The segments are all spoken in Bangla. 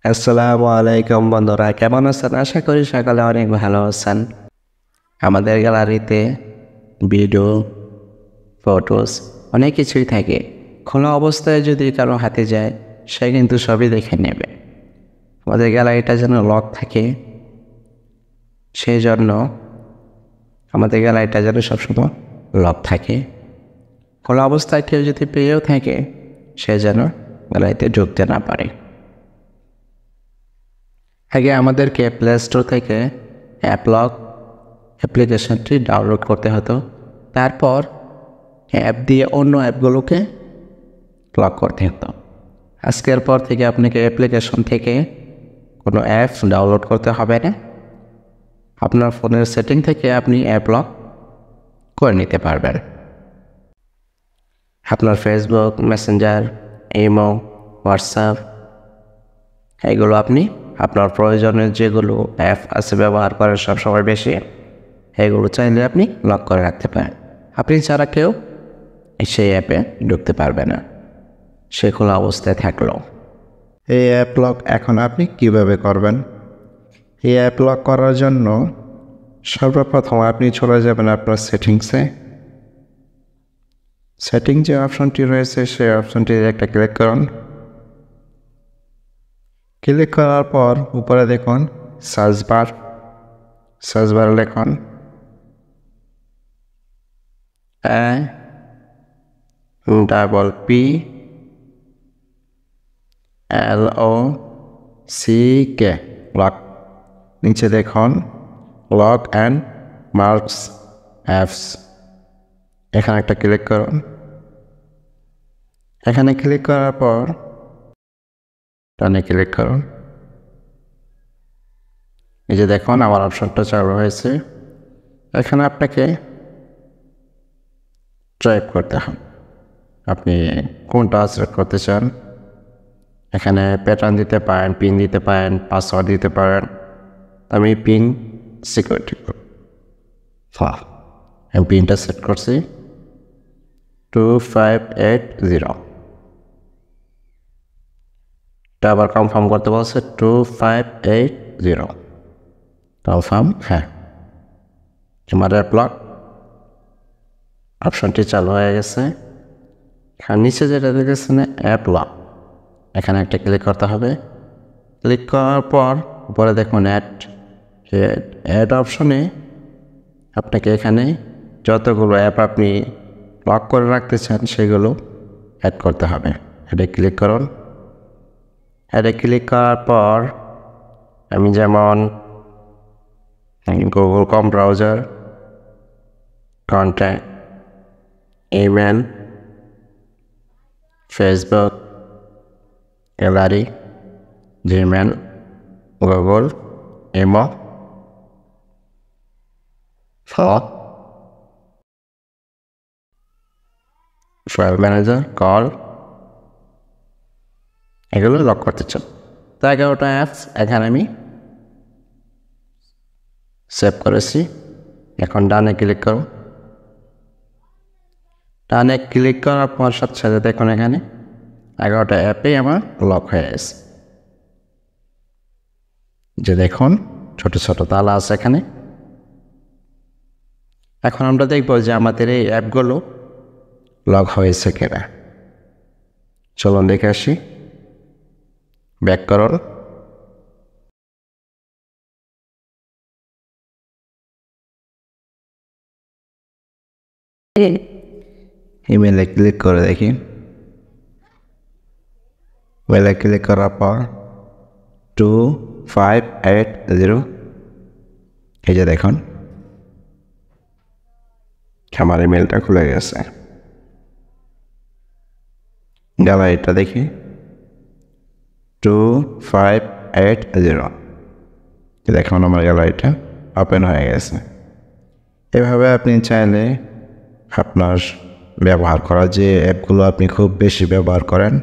আসসালামু আলাইকুম বন্ধুরা, কেমন আছেন? আশা করি সকালে অনেক ভালো আছেন। আমাদের গ্যালারিতে ভিডিও, ফটোস অনেক কিছুই থাকে। খোলা অবস্থায় যদি কারো হাতে যায়, সে কিন্তু সবই দেখে নেবে। আমাদের গ্যালারিটা যেন লক থাকে, সেই জন্য আমাদের গ্যালারিটা যেন সবসময় লক থাকে। খোলা অবস্থায় কেউ যদি পেয়েও থাকে, সে যেন গ্যালারিতে ঢুকতে না পারে। আগে আমাদেরকে প্লে স্টোর থেকে অ্যাপ লক অ্যাপ্লিকেশনটি ডাউনলোড করতে হতো। তারপর অ্যাপ দিয়ে অন্য অ্যাপগুলোকে লক করতে হতো। আজকের পর থেকে আপনাকে অ্যাপ্লিকেশন থেকে কোনো অ্যাপ ডাউনলোড করতে হবে না। আপনার ফোনের সেটিং থেকে আপনি অ্যাপ লক করে নিতে পারবেন। আপনার ফেসবুক, মেসেঞ্জার, ইমো, হোয়াটসঅ্যাপ এগুলো আপনি আপনার প্রয়োজনের যেগুলো অ্যাপ আছে ব্যবহার করেন সবসময় বেশি, এগুলো চাইলে আপনি লক করে রাখতে পারেন। আপনি ছাড়া কেউ সেই অ্যাপে ঢুকতে পারবে না, সে খোলা অবস্থায় থাকলো। এই অ্যাপ লক এখন আপনি কিভাবে করবেন? এই অ্যাপ লক করার জন্য সর্বপ্রথম আপনি চলে যাবেন আপনার সেটিংসে। সেটিং যে অপশনটি রয়েছে সেই অপশনটি একটা ক্লিক করুন। ক্লিক করার পর উপরে দেখুন সার্চ বারে লিখুন APPLOCK লক। নিচে দেখুন লক অ্যান্ড মার্কস অ্যাপস, এখানে একটা ক্লিক করুন। এখানে ক্লিক করার পর ডানে ক্লিক করুন। এই যে দেখুন আমার অপশনটা চালু হয়েছে। এখানে আপনাকে টাইপ করতে হবে আপনি কোনটা সিলেক্ট করতে চান। এখানে প্যাটার্ন দিতে পারেন, পিন দিতে পারেন, পাসওয়ার্ড দিতে পারেন। আমি পিন সিকিউরিটি করব। আমি পিনটা সেট করছি 2580। এটা আবার কনফার্ম করতে বলছে 2580 কনফার্ম। হ্যাঁ, আমার অ্যাপ লক অপশনটি চালু হয়ে গেছে। আর নিচে যেটা দেখেছেন অ্যাপ লক, এখানে একটা ক্লিক করতে হবে। ক্লিক করার পর উপরে দেখুন অ্যাড অপশনে আপনাকে এখানে যতগুলো অ্যাপ আপনি লক করে রাখতে চান সেগুলো অ্যাড করতে হবে। এটা ক্লিক করুন। এটা ক্লিক করার পর আমি যেমন Google Chrome browser, contact, email, Facebook, gallery, Gmail, Google, imo, file manager, call এগুলো লক করতে চান। তো 11টা অ্যাপস এখানে আমি সেভ করেছি। এখন ডানে ক্লিক করুন। ডানে ক্লিক করার পর সাথে সাথে দেখুন এখানে 11টা অ্যাপেই আমার লক হয়ে গেছে। যে দেখুন ছোট ছোট তালা আছে এখানে। এখন আমরা দেখব যে আমাদের এই অ্যাপগুলো লক হয়েছে কিনা। চলুন দেখে আসি। ব্যাক করুন। ইমেলে ক্লিক করে দেখি। ইমেলে ক্লিক করার পর 2580 এই যে দেখুন আমার ইমেলটা খুলে গেছে। গ্যালারিটা দেখি 2580 দেখুন আমার গ্যালারিটা ওপেন হয়ে গেছে। এভাবে আপনি চাইলে আপনার ব্যবহার করা যে অ্যাপগুলো আপনি খুব বেশি ব্যবহার করেন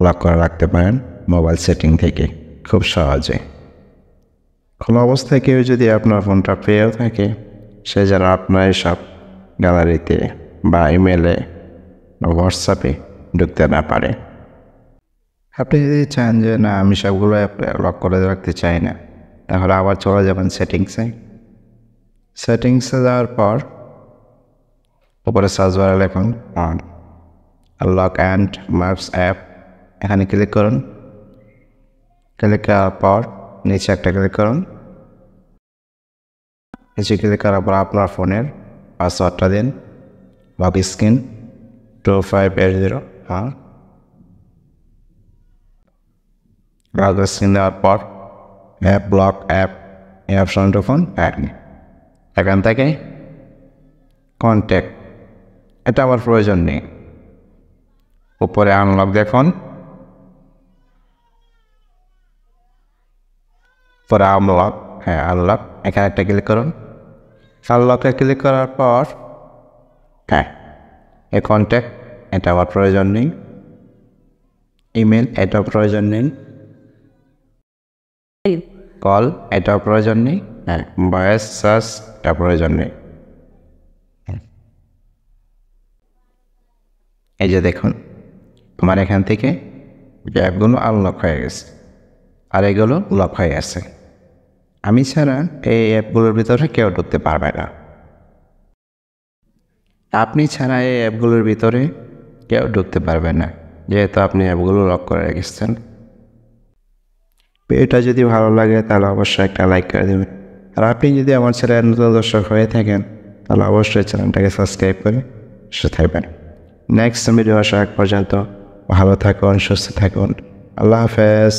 লক করে রাখতে পারেন মোবাইল সেটিং থেকে খুব সহজে। কোনো অবস্থায় কেউ যদি আপনার ফোনটা পেয়েও থাকে, সে যেন আপনার এসব গ্যালারিতে বা ইমেলে বা হোয়াটসঅ্যাপে ঢুকতে না পারে। আপনি যদি চান যে না আমি সবগুলো অ্যাপ লক করে রাখতে চাই না, তাহলে আবার চলে যাবেন সেটিংসে। সেটিংসে যাওয়ার পর উপরে সার্চ বারে লিখুন on lock and maps app, এখানে ক্লিক করুন। ক্লিক করার পর নিচে একটা ক্লিক করুন। নিচে ক্লিক করার পর আপনার ফোনের পাসওয়ার্ডটা দিন, লক স্ক্রিন 2580। হ্যাঁ, লক স্ক্রিন দেওয়ার পর অ্যাপ ব্লক অ্যাপ এই অপশনটা ফোন এখান থেকে কন্ট্যাক্ট, এটা আমার প্রয়োজন নেই। উপরে আনলক দেখুন, পরে আনলক, হ্যাঁ আনলক, এখানে একটা ক্লিক করুন। আনলকে ক্লিক করার পর হ্যাঁ এই কন্ট্যাক্ট, এটা আমার প্রয়োজন নেই। ইমেল, এটাও প্রয়োজন নেই। কল, এটাও প্রয়োজন নেই। হ্যাঁ, ভয়েস সার্চ, এটা প্রয়োজন নেই। এই যে দেখুন আমার এখান থেকে অ্যাপগুলো আনলক হয়ে গেছে আর এগুলো লক হয়ে গেছে। আমি ছাড়া এই অ্যাপগুলোর ভিতরে কেউ ঢুকতে পারবে না। আপনি ছাড়া এই অ্যাপগুলোর ভিতরে কেউ ঢুকতে পারবে না, যেহেতু আপনি অ্যাপগুলো লক করে রেখেছেন। এটা যদি ভালো লাগে তাহলে অবশ্যই একটা লাইক করে দেবেন। আর আপনি যদি আমার চ্যানেল নতুন দর্শক হয়ে থাকেন তাহলে অবশ্যই চ্যানেলটাকে সাবস্ক্রাইব করে সুস্থ থাকবেন। নেক্সট ভিডিও আসা এক পর্যন্ত ভালো থাকুন, সুস্থ থাকুন। আল্লাহ হাফেজ।